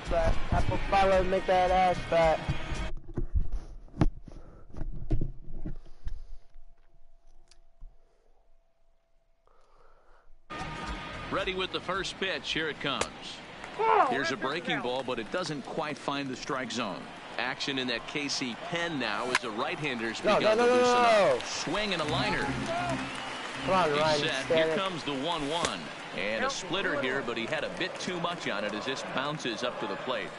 fat. Apple follow, make that ass fat. Ready with the first pitch. Here it comes. Here's a breaking ball, but it doesn't quite find the strike zone. Action in that KC pen now as the right-hander's begun to loosen up. Swing and a liner. Come on, Ryan. He's set. Here comes the 1-1. And a splitter here, but he had a bit too much on it as this bounces up to the plate.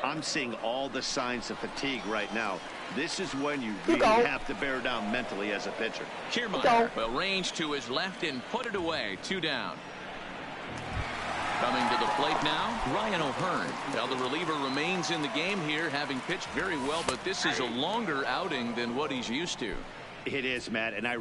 I'm seeing all the signs of fatigue right now. This is when you really have to bear down mentally as a pitcher. Kiermaier will range to his left and put it away. 2 down. Coming to the plate now, Ryan O'Hearn. Now the reliever remains in the game here, having pitched very well, but this is a longer outing than what he's used to. It is, Matt, and I...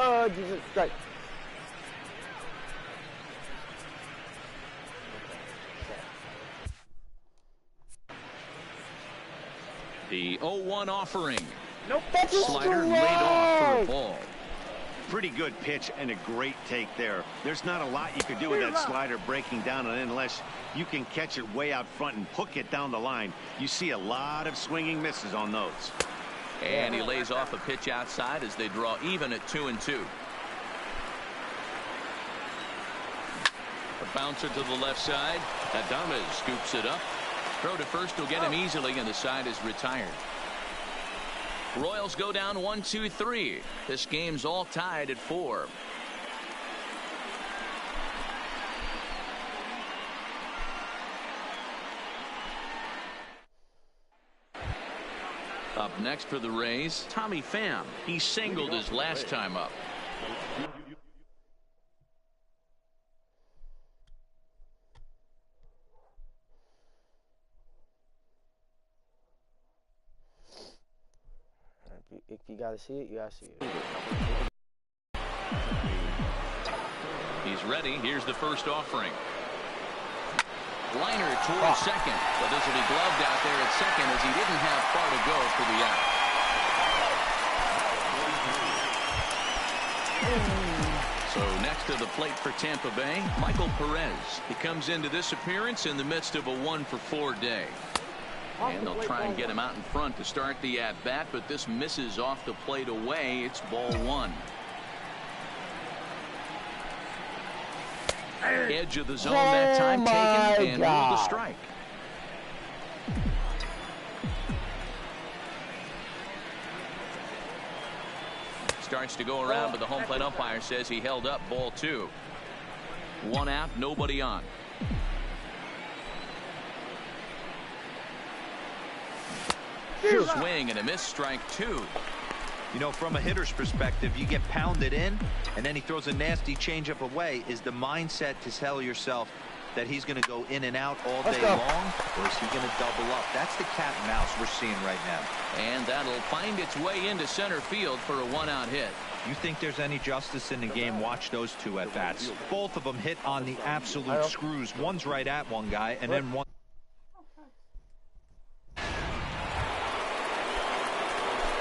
Oh, Jesus Christ. The 0-1 offering. Nope, that's a Slider laid off for a ball. Pretty good pitch and a great take there. There's not a lot you could do with that slider breaking down on it unless you can catch it way out front and hook it down the line. You see a lot of swinging misses on those. And he lays off a pitch outside as they draw even at 2-2. A bouncer to the left side. Adames scoops it up. Throw to first will get him easily, and the side is retired. Royals go down 1-2-3. This game's all tied at 4. Up next for the Rays, Tommy Pham. He singled his last time up. If you gotta see it, you gotta see it. He's ready. Here's the first offering. Liner towards second, but this will be gloved out there at second as he didn't have far to go for the out. So next to the plate for Tampa Bay, Michael Perez. He comes into this appearance in the midst of a 1-for-4 day. And they'll try and get him out in front to start the at-bat, but this misses off the plate away. It's ball 1. Edge of the zone that time taken and ruled a strike. Starts to go around, but the home plate umpire says he held up ball 2. 1 out, nobody on. Swing and a miss, strike 2. You know, from a hitter's perspective, you get pounded in and then he throws a nasty changeup away. Is the mindset to tell yourself that he's going to go in and out all day long, or is he going to double up? That's the cat and mouse we're seeing right now. And that'll find its way into center field for a 1-out hit. You think there's any justice in the game? Watch those 2 at bats. Both of them hit on the absolute screws. One's right at one guy and then one.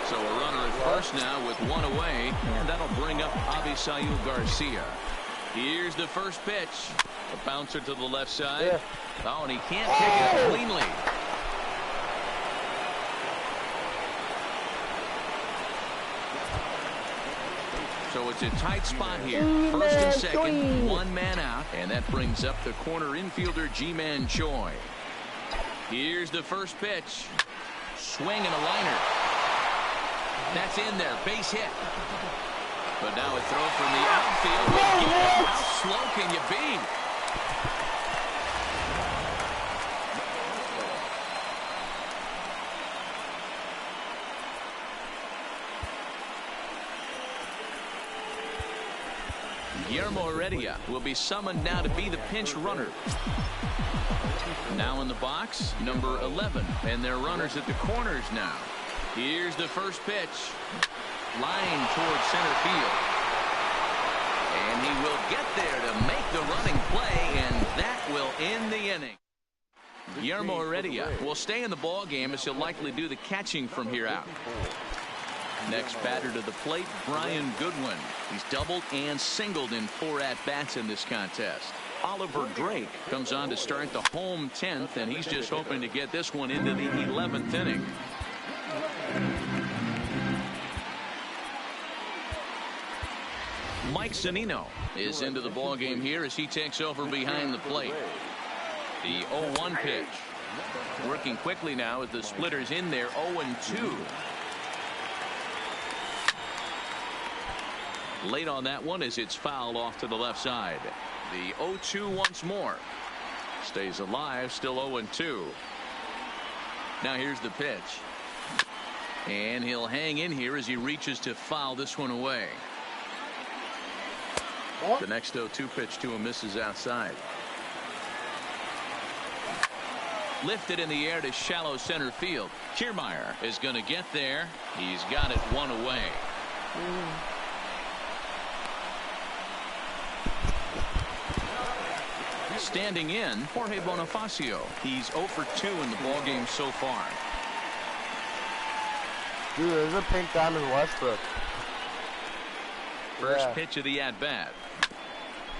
So a runner at first now with 1 away, and that'll bring up Avisail Garcia. Here's the first pitch. A bouncer to the left side. Oh, and he can't pick it up cleanly. So it's a tight spot here. First and second, 1 man out, and that brings up the corner infielder Ji-Man Choi. Here's the first pitch. Swing and a liner. That's in there, base hit. But now a throw from the outfield. How slow can you be? Guillermo Heredia will be summoned now to be the pinch runner. Now in the box, number 11, and their runners at the corners now. Here's the first pitch. Line towards center field. And he will get there to make the running play, and that will end the inning. Guillermo Heredia will stay in the ball game as he'll likely do the catching from here out. Next batter to the plate, Brian Goodwin. He's doubled and singled in 4 at-bats in this contest. Oliver Drake comes on to start the home 10th, and he's just hoping to get this one into the 11th inning. Mike Zunino is into the ball game here as he takes over behind the plate. The 0-1 pitch. Working quickly now with the splitters in there. 0-2. Late on that one as it's fouled off to the left side. The 0-2 once more. Stays alive, still 0-2. Now here's the pitch. And he'll hang in here as he reaches to foul this one away. The next 0-2 pitch to him misses outside. Lifted in the air to shallow center field. Kiermaier is going to get there. He's got it one away. Standing in, Jorge Bonifacio. He's 0 for 2 in the ballgame so far. Dude, there's a pink diamond Westbrook. First pitch of the at-bat.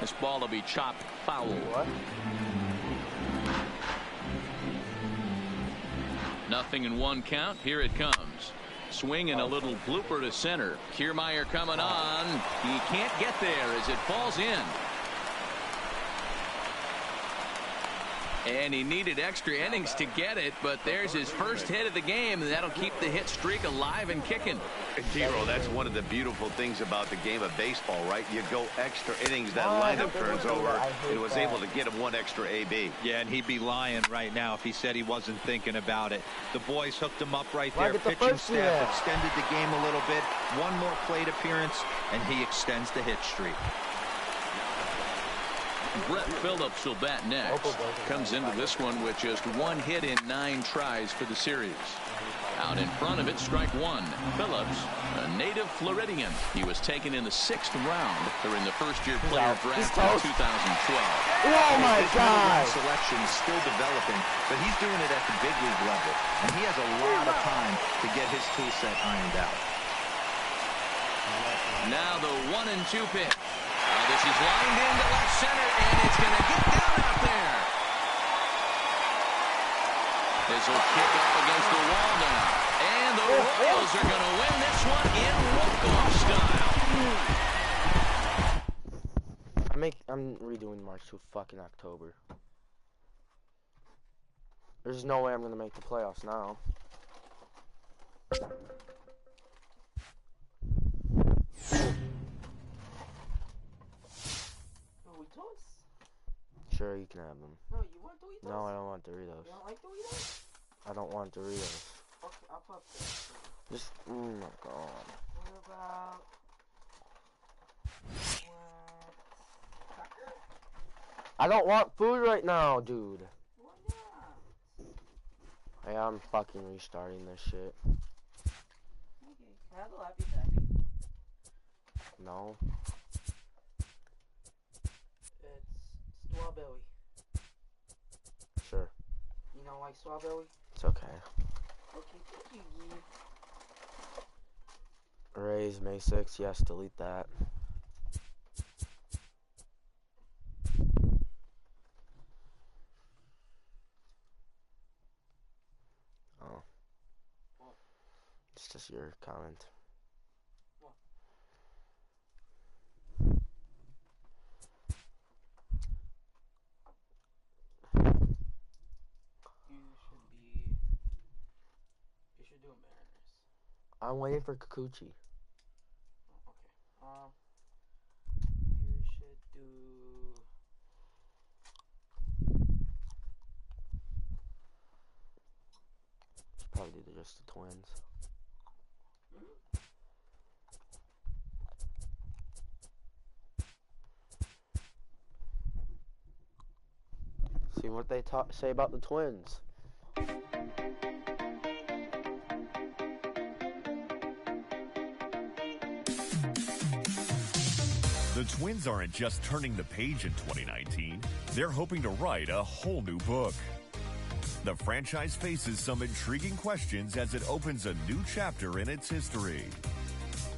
This ball will be chopped foul. What? Nothing in 1 count. Here it comes. Swing and a little blooper to center. Kiermaier coming on. He can't get there as it falls in. And he needed extra innings to get it, but there's his first hit of the game, and that'll keep the hit streak alive and kicking. Tiro, that's one of the beautiful things about the game of baseball, right? You go extra innings, that lineup turns over, and was able to get him 1 extra AB. Yeah, and he'd be lying right now if he said he wasn't thinking about it. The boys hooked him up right there. Pitching staff extended the game a little bit. 1 more plate appearance, and he extends the hit streak. Brett Phillips will bat next. Comes into this one with just 1 hit in 9 tries for the series. Out in front of it, strike 1. Phillips, a native Floridian. He was taken in the 6th round during the first-year player draft in 2012. Oh my God! His selection is still developing, but he's doing it at the big league level, and he has a lot of time to get his tool set ironed out. Now the 1-2 pitch. This is lined into left center, and it's going to get down out there. This will kick up against the wall now. And the Royals are going to win this one in walk-off style. I'm redoing March to fucking October. There's no way I'm going to make the playoffs now. Sure, you can have them. No, you want Doritos? No, I don't want Doritos. You don't like Doritos? I don't want Doritos. Okay, I'll pop this. Just, oh my God. What about... I don't want food right now, dude. Why not? Hey, I'm fucking restarting this shit. Okay, can I have the Lappy Tappy? No. Strawberry. Sure. You don't like strawberry? It's okay. Okay, thank you, Yee. Raise May 6th, yes, delete that. Oh. What? It's just your comment. What? You should do Mariners. I'm waiting for Kikuchi. Oh, okay. You should do... Should probably do just the Twins. See what they say about the Twins. The Twins aren't just turning the page in 2019, they're hoping to write a whole new book. The franchise faces some intriguing questions as it opens a new chapter in its history.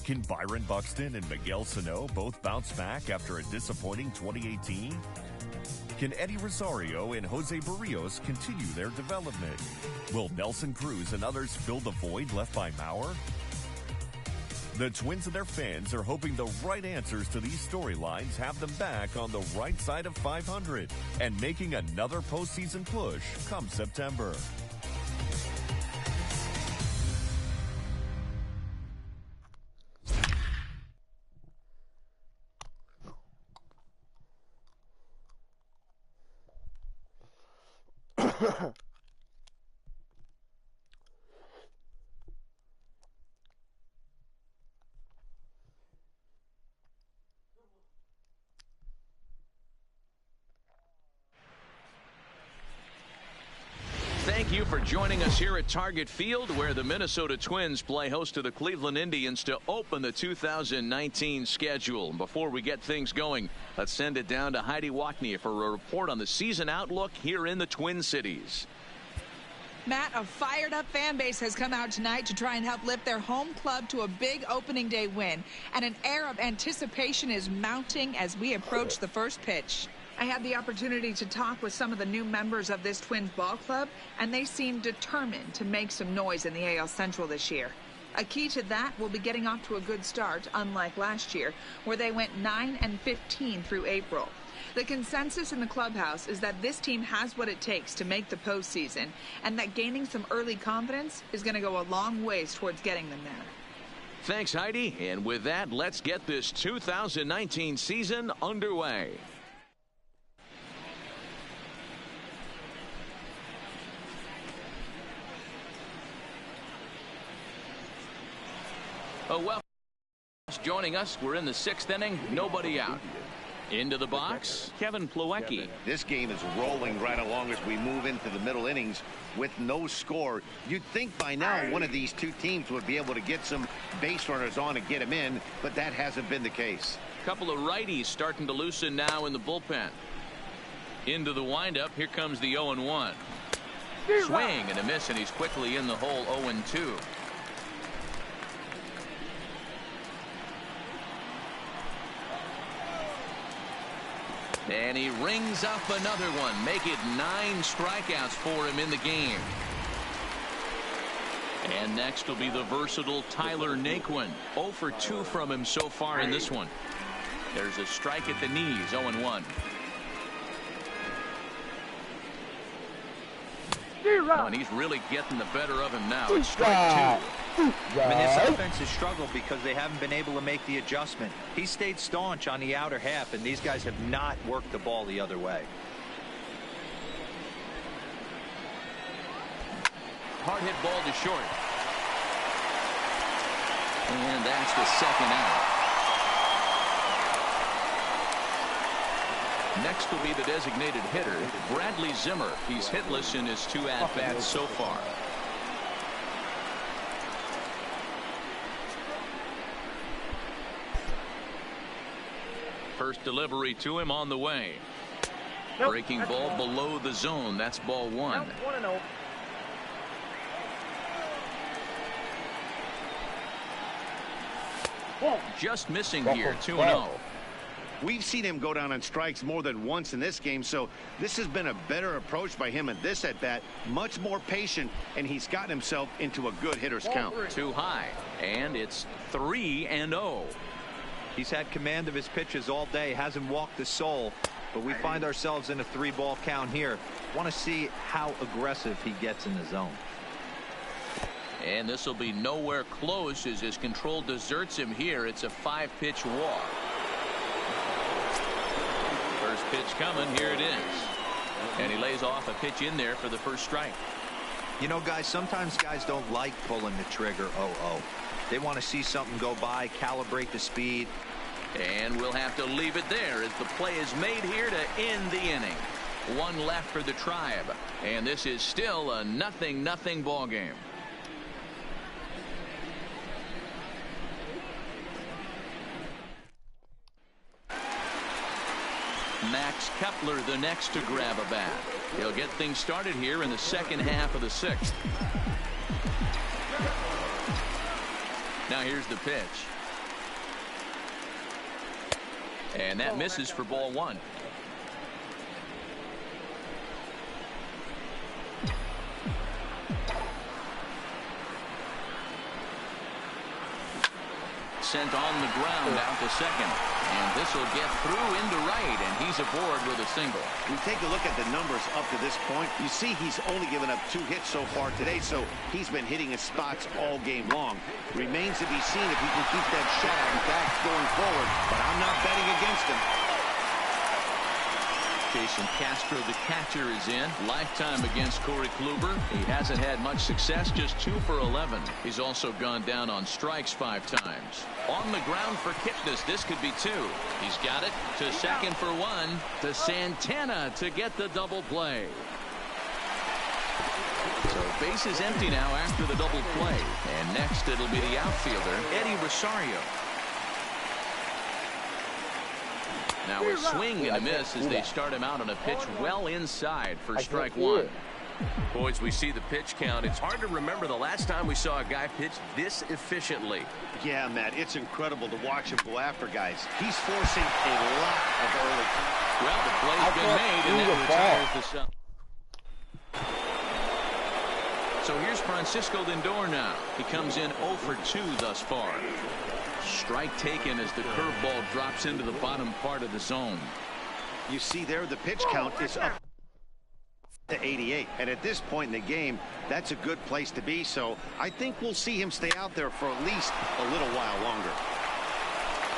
Can Byron Buxton and Miguel Sano both bounce back after a disappointing 2018? Can Eddie Rosario and Jose Barrios continue their development? Will Nelson Cruz and others fill the void left by Mauer? The Twins and their fans are hoping the right answers to these storylines have them back on the right side of 500 and making another postseason push come September. Thank you for joining us here at Target Field, where the Minnesota Twins play host to the Cleveland Indians to open the 2019 schedule. Before we get things going, let's send it down to Heidi Wackney for a report on the season outlook here in the Twin Cities. Matt, a fired-up fan base has come out tonight to try and help lift their home club to a big opening day win. And an air of anticipation is mounting as we approach the first pitch. I had the opportunity to talk with some of the new members of this Twins ball club, and they seem determined to make some noise in the AL Central this year. A key to that will be getting off to a good start, unlike last year, where they went 9-15 through April. The consensus in the clubhouse is that this team has what it takes to make the postseason, and that gaining some early confidence is going to go a long ways towards getting them there. Thanks, Heidi. And with that, let's get this 2019 season underway. Oh, well, joining us, we're in the 6th inning, nobody out. Into the box, Kevin Plawecki. This game is rolling right along as we move into the middle innings with no score. You'd think by now one of these two teams would be able to get some base runners on and get them in, but that hasn't been the case. A couple of righties starting to loosen now in the bullpen. Into the windup, here comes the 0-1. Swing and a miss, and he's quickly in the hole 0-2. And he rings up another one. Make it 9 strikeouts for him in the game. And next will be the versatile Tyler Naquin. 0 for 2 from him so far in this one. There's a strike at the knees, 0-1. Oh, and he's really getting the better of him now. It's strike 2. I mean, this offense has struggled because they haven't been able to make the adjustment. He stayed staunch on the outer half, and these guys have not worked the ball the other way. Hard hit ball to short. And that's the second out. Next will be the designated hitter, Bradley Zimmer. He's hitless in his 2 at-bats so far. First delivery to him on the way. Breaking ball below the zone. That's ball 1. Just missing here, 2-0. We've seen him go down on strikes more than once in this game, so this has been a better approach by him at this at-bat. Much more patient, and he's gotten himself into a good hitter's count. Too high, and it's 3-0. He's had command of his pitches all day, hasn't walked a soul, but we find ourselves in a 3-ball count here. Want to see how aggressive he gets in the zone. And this will be nowhere close as his control deserts him here. It's a 5-pitch walk. First pitch coming. Here it is. And he lays off a pitch in there for the first strike. You know, guys, sometimes guys don't like pulling the trigger 0-0. They want to see something go by, calibrate the speed. And we'll have to leave it there as the play is made here to end the inning. One left for the Tribe, and this is still a 0-0 ball game. Max Kepler the next to grab a bat. He'll get things started here in the second half of the 6th. Now here's the pitch. And that misses for ball 1. Sent on the ground out to second. And this will get through into right, and he's aboard with a single. We take a look at the numbers up to this point. You see he's only given up 2 hits so far today, so he's been hitting his spots all game long. Remains to be seen if he can keep that shot and back going forward, but I'm not betting against him. Jason Castro, the catcher, is in. Lifetime against Corey Kluber. He hasn't had much success, just 2 for 11. He's also gone down on strikes 5 times. On the ground for Kipnis, this could be 2. He's got it to second for 1. To Santana to get the double play. So base is empty now after the double play. And next it'll be the outfielder, Eddie Rosario. Now a swing and a miss as they start him out on a pitch well inside for strike 1. Boys, we see the pitch count. It's hard to remember the last time we saw a guy pitch this efficiently. Yeah, Matt, it's incredible to watch him go after guys. He's forcing a lot of early. Well, the play's been made, and that retires the sun. So here's Francisco Lindor now. He comes in 0 for 2 thus far. Strike taken as the curveball drops into the bottom part of the zone. You see there, the pitch count is up to 88. And at this point in the game, that's a good place to be. So I think we'll see him stay out there for at least a little while longer.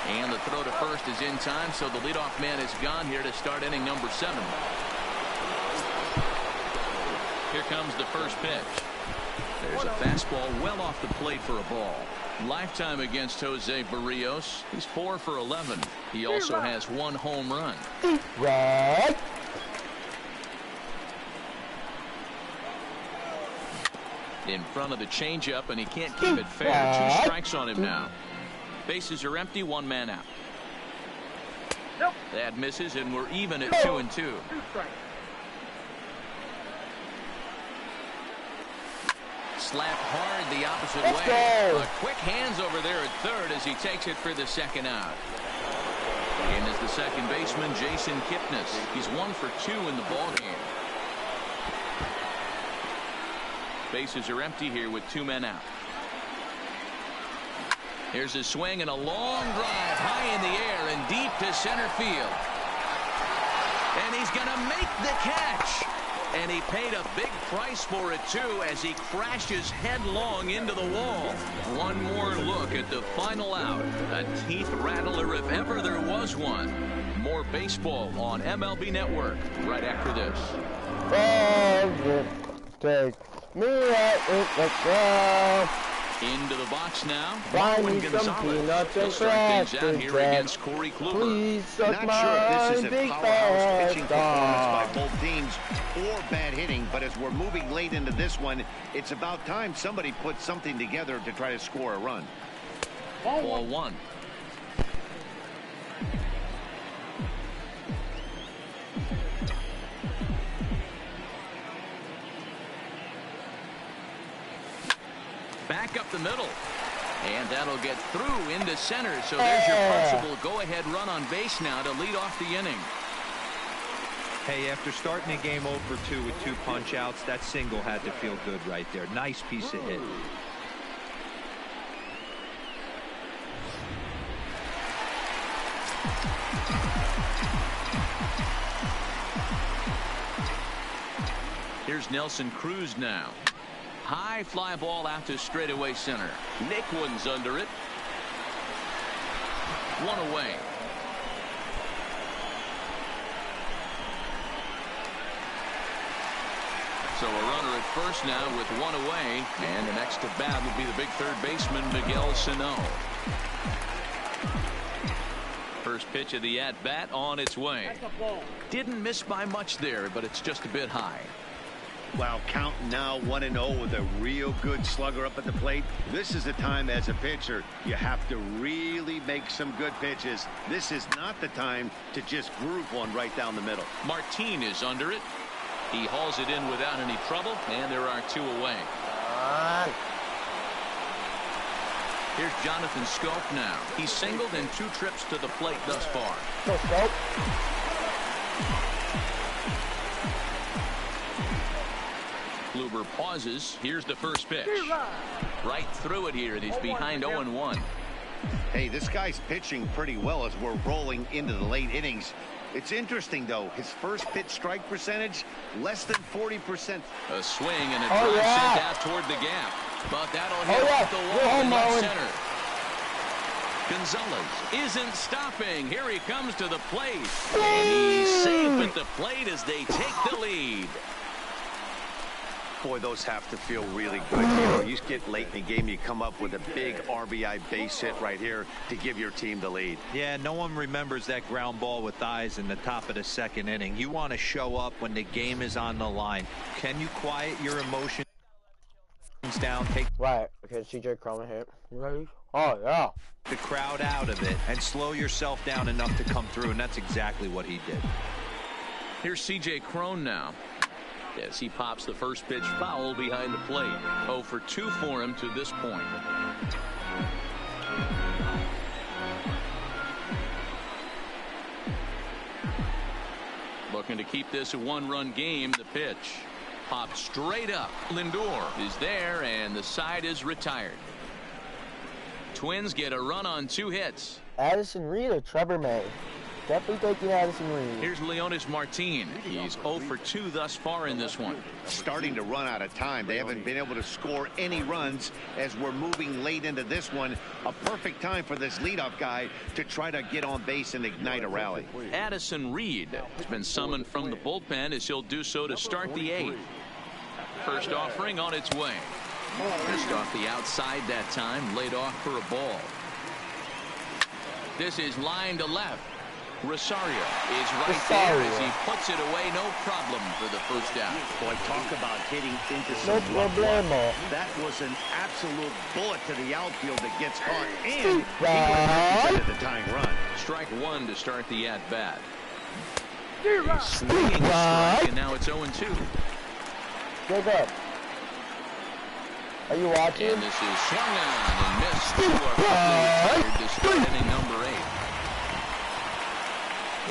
And the throw to first is in time, so the leadoff man is gone here to start inning number 7. Here comes the first pitch. There's a fastball well off the plate for a ball. Lifetime against Jose Barrios. He's 4 for 11. He also has 1 home run. Right. In front of the changeup, and he can't keep it fair. 2 strikes on him now. Bases are empty, 1 man out. That misses, and we're even at 2-2. Slapped hard the opposite way. But quick hands over there at third as he takes it for the second out. And as the second baseman, Jason Kipnis. He's 1 for 2 in the ballgame. Bases are empty here with 2 men out. Here's a swing and a long drive high in the air and deep to center field. And he's going to make the catch. And he paid a big price for it, too, as he crashes headlong into the wall. One more look at the final out. A teeth rattler if ever there was one. More baseball on MLB Network right after this. Take me out with the crowd. Into the box now. Buy me some peanuts and start things out crackers, here Jack. against Corey Kluber. Please suck Not my sure if this is a big powerhouse pitching fat performance by both teams or bad hitting, but as we're moving late into this one, it's about time somebody put something together to try to score a run. Ball 1. Back up the middle. And that'll get through into center. So there's your possible go-ahead run on base now to lead off the inning. Hey, after starting the game 0 for 2 with 2 punch-outs, that single had to feel good right there. Nice piece of hit. Here's Nelson Cruz now. High fly ball out to straightaway center. Nick Wood's under it. 1 away. So a runner at first now with 1 away. And the next to bat will be the big third baseman, Miguel Sano. first pitch of the at-bat on its way. Didn't miss by much there, but it's just a bit high. Wow, count now 1-0 with a real good slugger up at the plate. This is the time as a pitcher you have to really make some good pitches. This is not the time to just groove one right down the middle. Martin is under it. He hauls it in without any trouble, and there are 2 away. Here's Jonathan Scope now. He's singled in 2 trips to the plate thus far. Go, Scope. Kluber pauses. Here's the first pitch. Right through it here, and he's behind 0-1. Hey, this guy's pitching pretty well as we're rolling into the late innings. It's interesting, though. His first pitch strike percentage, less than 40%. A swing and a drive sent out toward the gap. But that'll hit off the wall in left center. Gonzalez isn't stopping. Here he comes to the plate. And he's safe at the plate as they take the lead. Boy, those have to feel really good. You know, you get late in the game, you come up with a big RBI base hit right here to give your team the lead. Yeah, no one remembers that ground ball with eyes in the top of the 2nd inning. You want to show up when the game is on the line. Can you quiet your emotions down? Take Right. Okay, CJ Crowman hit. You ready? Oh, yeah. the crowd out of it and slow yourself down enough to come through, and that's exactly what he did. Here's C.J. Cron now, as he pops the first pitch foul behind the plate. 0 for 2 for him to this point. Looking to keep this a 1-run game. The pitch popped straight up. Lindor is there, and the side is retired. Twins get a run on 2 hits. Addison Reed or Trevor May? Definitely taking Addison Reed. Here's Leonis Martin. He's 0 for 2 thus far in this one. Starting to run out of time. They haven't been able to score any runs as we're moving late into this one. A perfect time for this leadoff guy to try to get on base and ignite a rally. Addison Reed has been summoned from the bullpen as he'll do so to start the 8th. First offering on its way. Just off the outside that time, laid off for a ball. This is line to left. Rosario is right there as he puts it away, no problem for the first out. Boy, talk about hitting into some rough luck. That was an absolute bullet to the outfield that gets caught, and he went the tying run. Strike 1 to start the at-bat. Swinging strike, and now it's 0-2. Go good. Are you watching? And this is swung on and missed. Two are retired to start inning number 8.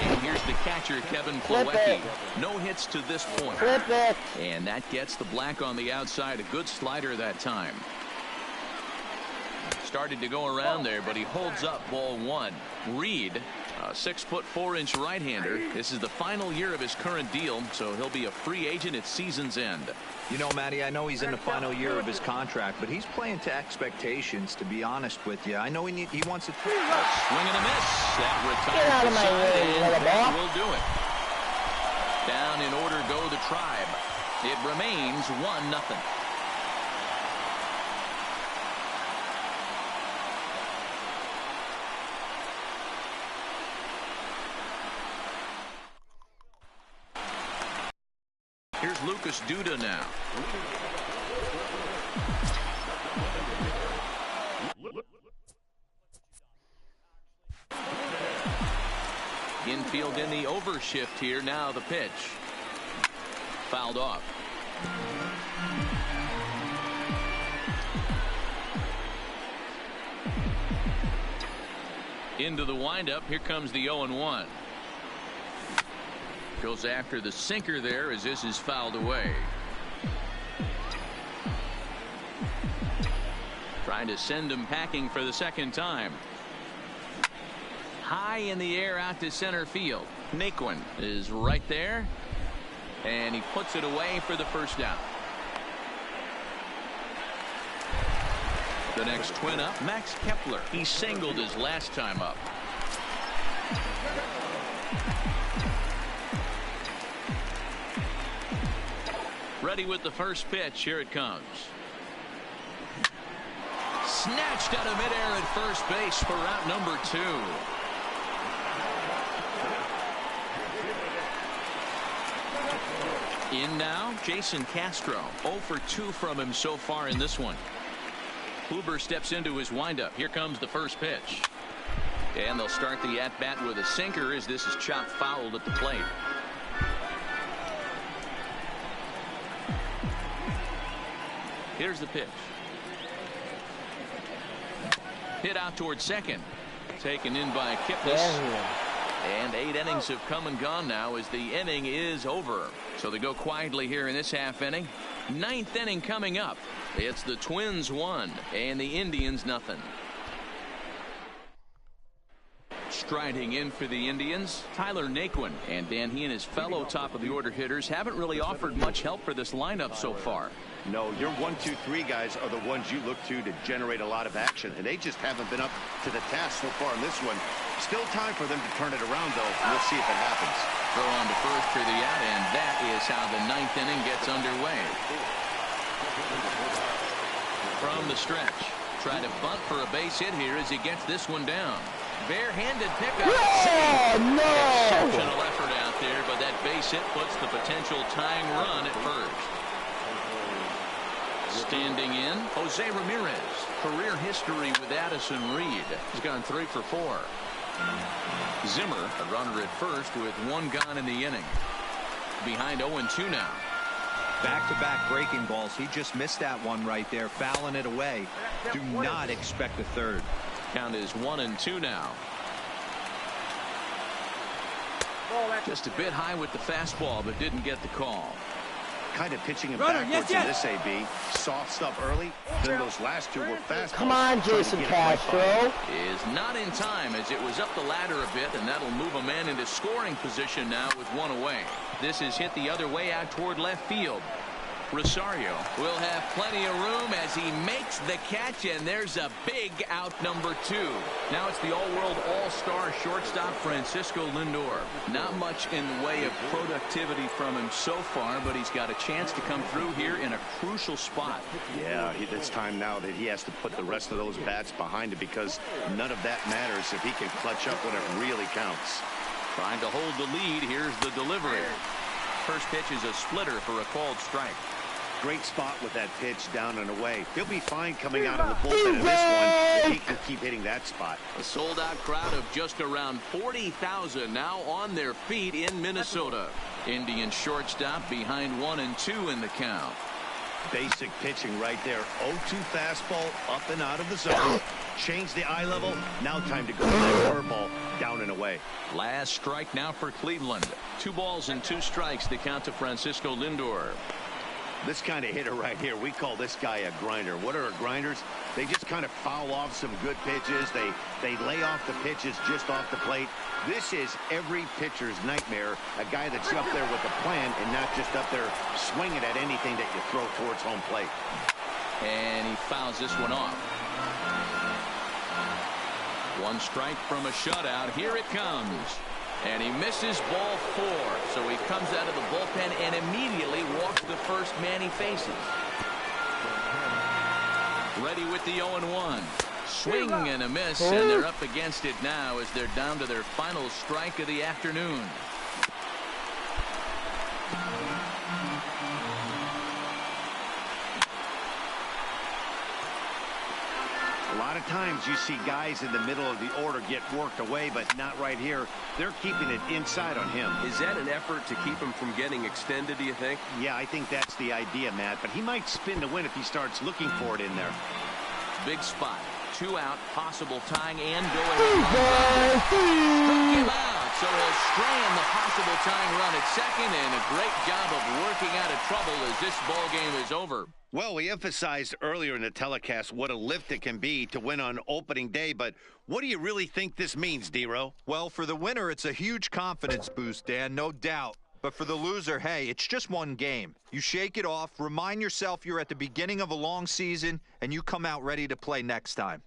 And here's the catcher, Kevin Plawecki. No hits to this point. Flip it. And that gets the black on the outside. A good slider that time. Started to go around there, but he holds up ball 1. Reed, a 6'4" right-hander. This is the final year of his current deal, so he'll be a free agent at season's end. You know, Matty, I know he's in the final year of his contract, but he's playing to expectations, to be honest with you. I know he wants to. Swing and a miss. That Get out of my way, and ball. will do it. Down in order go the Tribe. It remains 1-0. Here's Lucas Duda now. Infield in the overshift here. Now the pitch. Fouled off. Into the windup. Here comes the 0-1. Goes after the sinker there as this is fouled away. Trying to send him packing for the second time. High in the air out to center field. Naquin is right there. And he puts it away for the first down. The next twin up, Max Kepler. He singled his last time up. Ready with the first pitch. Here it comes. Snatched out of midair at first base for route number 2. In now, Jason Castro. 0 for 2 from him so far in this one. Huber steps into his windup. Here comes the first pitch. And they'll start the at-bat with a sinker as this is chopped fouled at the plate. Here's the pitch. Hit out towards second. Taken in by Kipnis. And 8 innings have come and gone now as the inning is over. So they go quietly here in this half inning. 9th inning coming up. It's the Twins 1 and the Indians nothing. Striding in for the Indians, Tyler Naquin. And Dan, he and his fellow top of the order hitters haven't really offered much help for this lineup so far. No, your 1, 2, 3 guys are the ones you look to generate a lot of action, and they just haven't been up to the task so far in this one. Still time for them to turn it around, though. We'll see if it happens. Throw on to first for the out, and that is how the 9th inning gets underway. From the stretch, try to bunt for a base hit here as he gets this one down. Barehanded pickup. Oh, no! Exceptional effort out there, but that base hit puts the potential tying run at first. Standing in, Jose Ramirez. Career history with Addison Reed. He's gone 3 for 4. Zimmer, a runner at first with 1 gone in the inning. Behind 0-2 now. Back-to-back breaking balls. He just missed that one right there, fouling it away. Do not expect a third. Count is 1-2 now. Just a bit high with the fastball, but didn't get the call. Kind of pitching him backwards in this AB. Soft stuff early, then those last 2 were fast. Come on, Jason Castro. Is not in time as it was up the ladder a bit, and that'll move a man into scoring position now with 1 away. This is hit the other way out toward left field. Rosario will have plenty of room as he makes the catch, and there's a big out number 2. Now it's the all-world all-star shortstop Francisco Lindor. Not much in the way of productivity from him so far, but he's got a chance to come through here in a crucial spot. Yeah, it's time now that he has to put the rest of those bats behind it, because none of that matters if he can clutch up when it really counts. Trying to hold the lead. Here's the delivery. First pitch is a splitter for a called strike. Great spot with that pitch down and away. He'll be fine coming out of the bullpen in this one if he can keep hitting that spot. A sold-out crowd of just around 40,000 now on their feet in Minnesota. Indian shortstop behind 1-2 in the count. Basic pitching right there. 0-2 fastball up and out of the zone. Change the eye level. Now time to go to that curveball down and away. Last strike now for Cleveland. 2 balls and 2 strikes the count to Francisco Lindor. This kind of hitter right here, we call this guy a grinder. What are grinders? They just kind of foul off some good pitches. They lay off the pitches just off the plate. This is every pitcher's nightmare, a guy that's up there with a plan and not just up there swinging at anything that you throw towards home plate. And he fouls this one off. 1 strike from a shutout. Here it comes. And he misses ball 4. So he comes out of the bullpen and immediately walks the first man he faces. Ready with the 0-1. Swing and a miss, and they're up against it now as they're down to their final strike of the afternoon. A lot of times you see guys in the middle of the order get worked away, but not right here. They're keeping it inside on him. Is that an effort to keep him from getting extended, do you think? Yeah, I think that's the idea, Matt. But he might spin to win if he starts looking for it in there. Big spot. 2 out, possible tying and going. Struck him out, so he'll strand the possible tying run at second, and a great job of working out of trouble as this ball game is over. Well, we emphasized earlier in the telecast what a lift it can be to win on opening day, but what do you really think this means, D-Row? Well, for the winner, it's a huge confidence boost, Dan, no doubt. But for the loser, hey, it's just 1 game. You shake it off, remind yourself you're at the beginning of a long season, and you come out ready to play next time.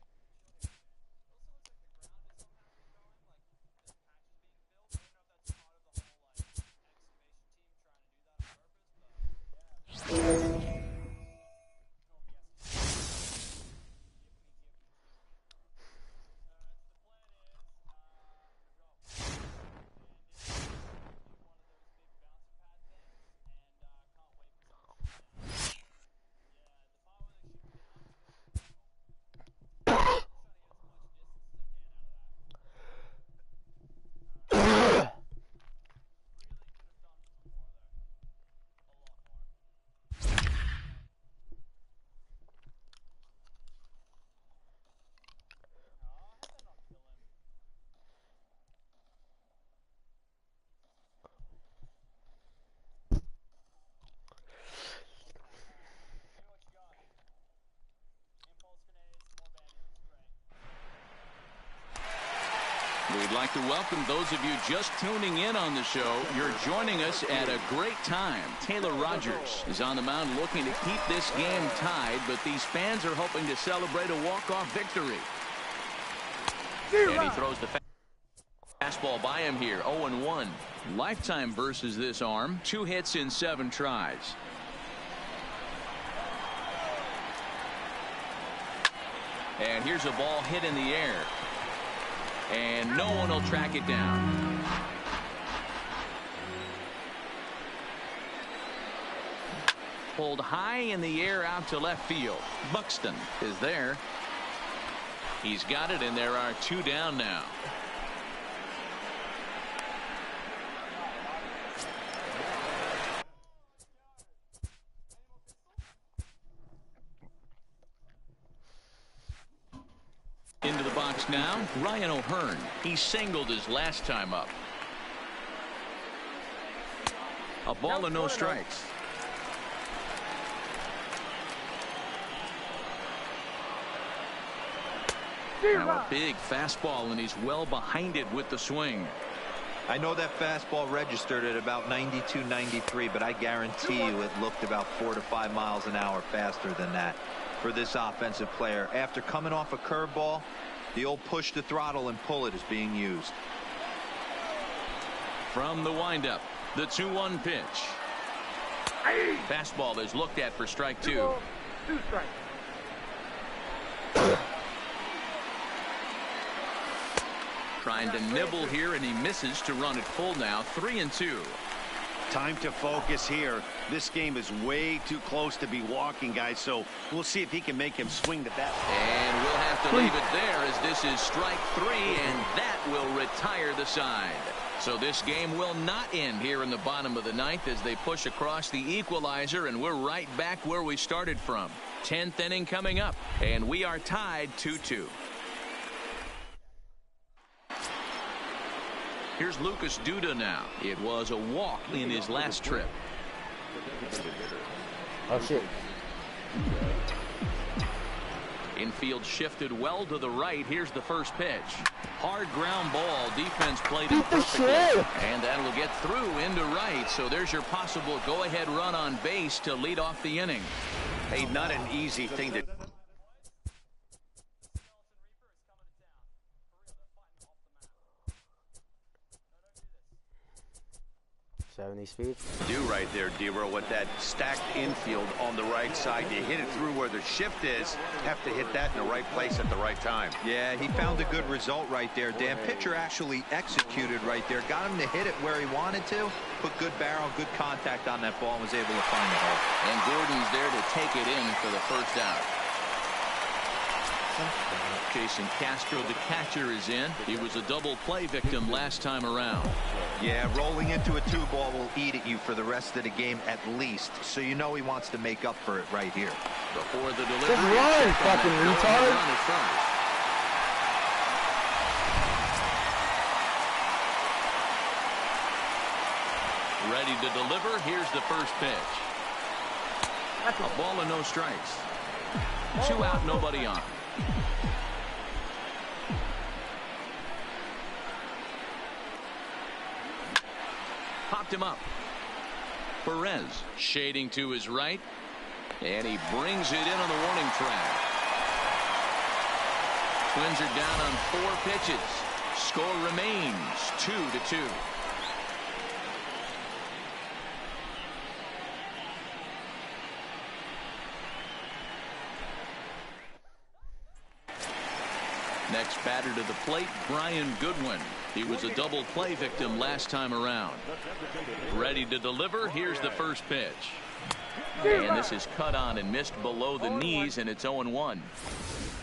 like to welcome those of you just tuning in on the show. You're joining us at a great time. Taylor Rogers is on the mound looking to keep this game tied, but these fans are hoping to celebrate a walk-off victory. And he throws the fastball by him here. 0-1. Lifetime versus this arm. 2 hits in 7 tries. And here's a ball hit in the air. And no one will track it down. Pulled high in the air out to left field. Buxton is there. He's got it, and there are 2 down now. Into the box now, Ryan O'Hearn. He singled his last time up. A ball and no strikes. Now a big fastball, and he's well behind it with the swing. I know that fastball registered at about 92, 93, but I guarantee you it looked about 4 to 5 miles an hour faster than that for this offensive player. After coming off a curveball, the old push the throttle and pull it is being used. From the windup, the 2-1 pitch. Fastball is looked at for strike 2. 2 strikes. Trying to nibble here, and he misses to run it full now. 3-2. Time to focus here. This game is way too close to be walking, guys, so we'll see if he can make him swing the bat. And we'll have to leave it there, as this is strike 3, and that will retire the side. So this game will not end here in the bottom of the 9th as they push across the equalizer, and we're right back where we started from. 10th inning coming up, and we are tied 2-2. Here's Lucas Duda now. It was a walk in his last trip. Oh, shit. Infield shifted well to the right. Here's the first pitch. Hard ground ball. Defense played it perfectly. And that'll get through into right. So there's your possible go-ahead run on base to lead off the inning. Hey, not an easy thing to 70 speed. do right there, Dero, with that stacked infield on the right side. You hit it through where the shift is. Have to hit that in the right place at the right time. Yeah, he found a good result right there, Dan. Pitcher actually executed right there. Got him to hit it where he wanted to. Put good barrel, good contact on that ball, and was able to find the hole. And Gordon's there to take it in for the first out. Jason Castro, the catcher, is in. He was a double play victim last time around. Yeah, rolling into a 2-ball will eat at you for the rest of the game at least. So you know he wants to make up for it right here. Before the delivery. Just run, fucking retard. Ready to deliver. Here's the first pitch. A ball and no strikes. 2 out, nobody on. Popped him up. Perez shading to his right, and he brings it in on the warning track. Twins are down on 4 pitches. Score remains 2-2. Next batter to the plate, Brian Goodwin. He was a double play victim last time around. Ready to deliver. Here's the first pitch. And this is cut on and missed below the knees, and it's 0-1.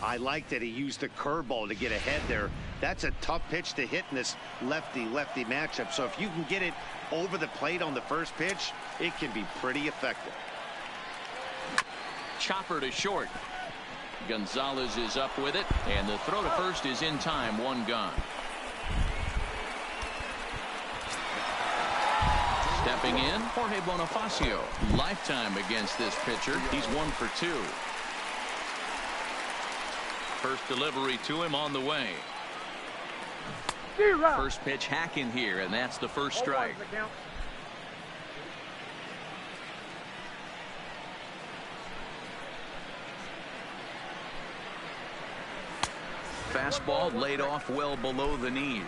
I like that he used the curveball to get ahead there. That's a tough pitch to hit in this lefty-lefty matchup. So if you can get it over the plate on the first pitch, it can be pretty effective. Chopper to short. Gonzalez is up with it, and the throw to first is in time. 1 gone. Stepping in, Jorge Bonifacio. Lifetime against this pitcher. He's 1 for 2. First delivery to him on the way. First pitch hacking here, and that's the first strike. Fastball laid off well below the knees.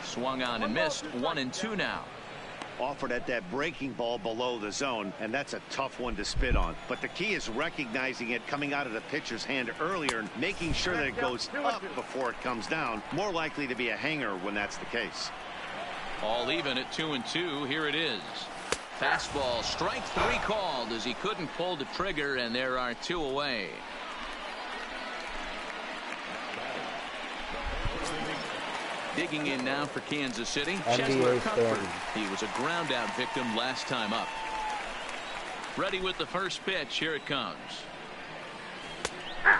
Swung on and missed. 1-2 now. Offered at that breaking ball below the zone, and that's a tough one to spit on. But the key is recognizing it coming out of the pitcher's hand earlier and making sure that it goes up before it comes down. More likely to be a hanger when that's the case. All even at 2-2. Here it is. Fastball, strike 3 called as he couldn't pull the trigger, and there are 2 away. Digging in now for Kansas City, Chesler Comfort. He was a ground out victim last time up. Ready with the first pitch. Here it comes.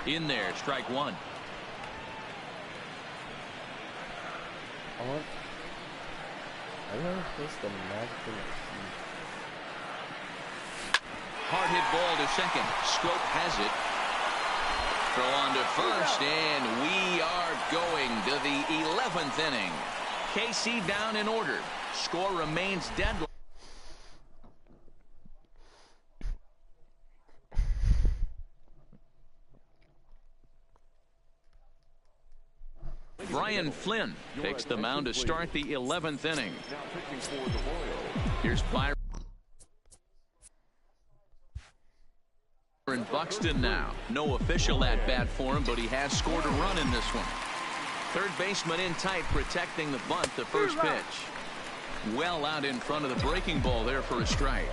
In there, strike 1. I don't know if this the magic. Hard hit ball to second. Scope has it. Throw on to first, and we are going to the 11th inning. KC down in order. Score remains deadlocked. Brian Flynn takes the mound to start the 11th inning. Here's Byron Buxton now. No official at bat for him, but he has scored a run in this one. Third baseman in tight, protecting the bunt. The first pitch. Well out in front of the breaking ball there for a strike.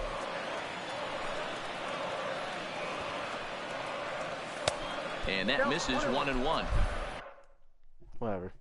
And that misses 1-1. Whatever.